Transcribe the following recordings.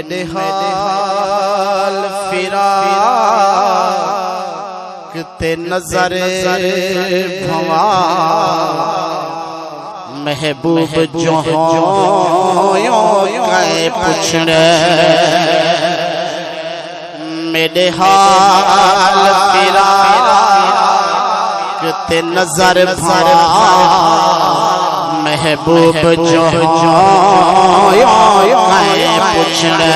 میرے حال فراق تے نظر بھوا محبوب جو کہے پوچھنے میرے حال فراق تے نظر بھوا محبوب جو کہے پوچھنے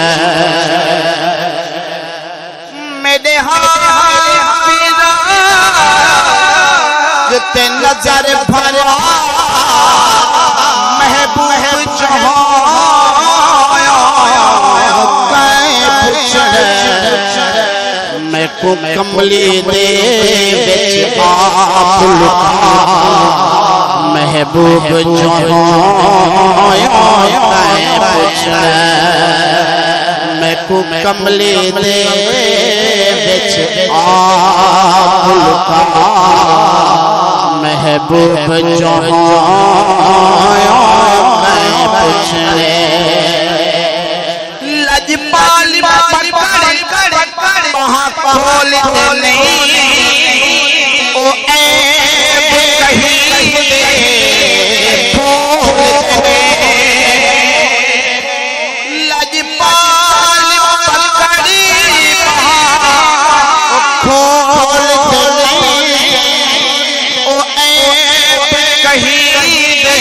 میرے حال فراق تے نظر بھوا محبوب جو میں کو کملی دے بچ آپ لکھا محبوب جو میں کو کملی دے بچ آپ لکھا محبوب جو پوچھنے لج پالی وہاں کھولتے نہیں او عیب کہیں دے کھولتے لج پالی پکڑی وہاں کھولتے نہیں او عیب کہیں دے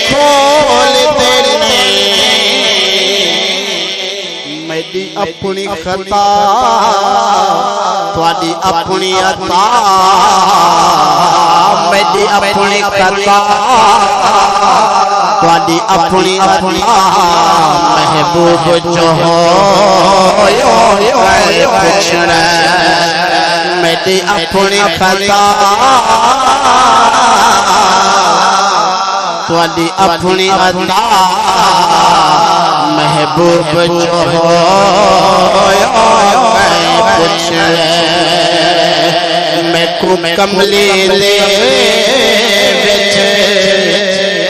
کھولتے میری اپنی خطا تواڈی اپنی عطا میری اپنی خطا تواڈی اپنی عطا محبوب جو کہے پوچھنے میری اپنی خطا تواڈی اپنی عطا محبوب جو کہے پوچھنے میں کو کملی دے بچ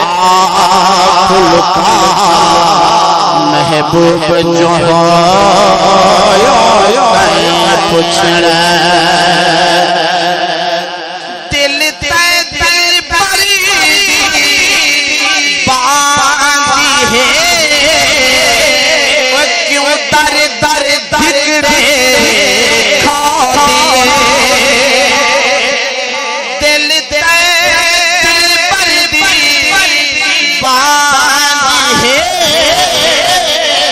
آپ لکھا محبوب جو کہے پوچھنے دل تے دل بری باندھی ہے در در دھکڑے کھا دیے دل تے دل بردی باندھی ہے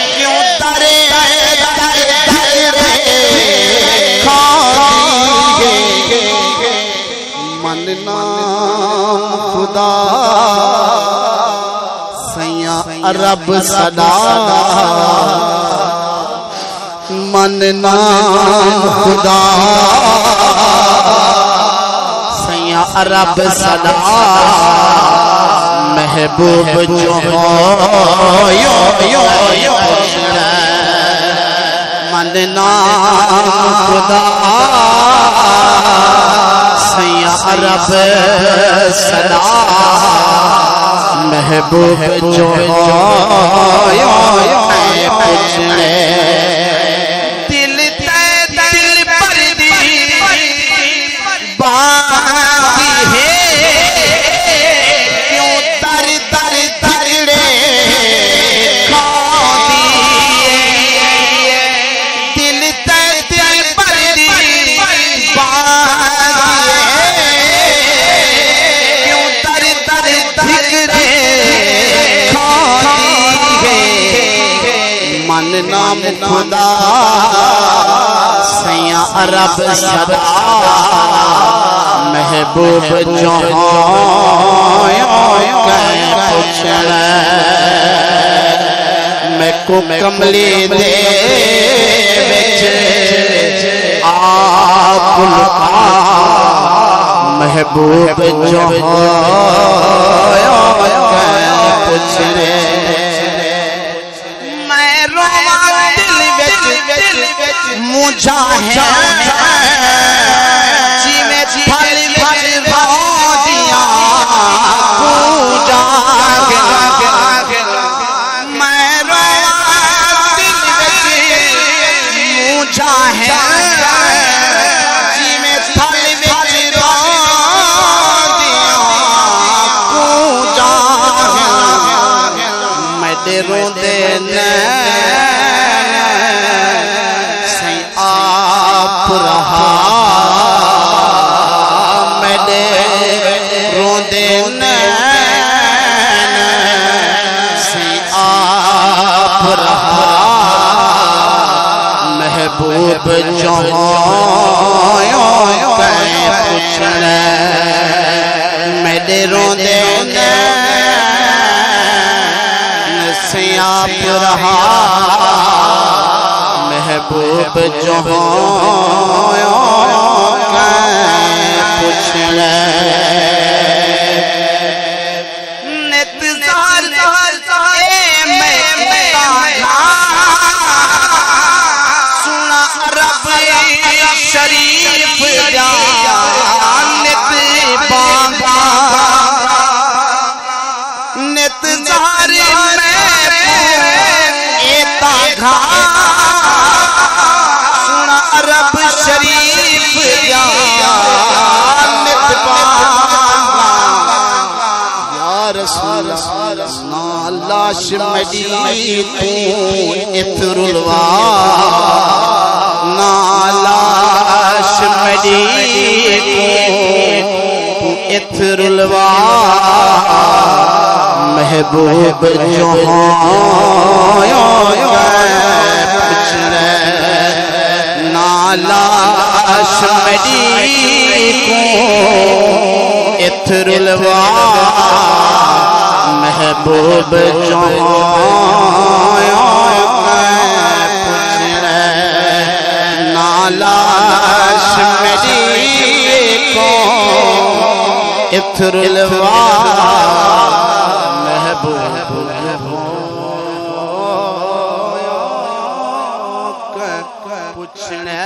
کیوں در در دھکڑے کھا دیے من نام خدا سیاں رب صدا من نام خدا سیاں رب صدا محبوب جو من نام خدا سیاں رب صدا محبوب جو پوچھنے دل تے دل بردی باندھی ہے کیوں در در دھکڑے کھا دیے دل تے دل بردی باندھی ہے کیوں در در دھکڑے من نام خدا سیاں رب صدا محبوب جو کہے پوچھنے میں کو کملی دے بچ آپ لکھا محبوب جو کہے پوچھنے مجھا جی میں پھل پھل بھوجیاں پوجا میں روان میرے روندے نین سی آپ رہا میرے روندے نین سی آپ رہا محبوب جہاں کہیں پوچھنے میرے روندے سے آپ رہا محبوب جہاں کہیں پوچھنے شریف جانت بانگا نت زہر میں ایتا گھا سنا عرب شریف جانت بانگا یا رسول اللہ لاش مڈی تو اتر الوار نالاش مڈی تو اتر الوار محبوب جہاں پچھلے نالاش مڈی کو اتر الوار محبوب جہاں لاش مڈی کو اتر الوار محبوب پوچھنے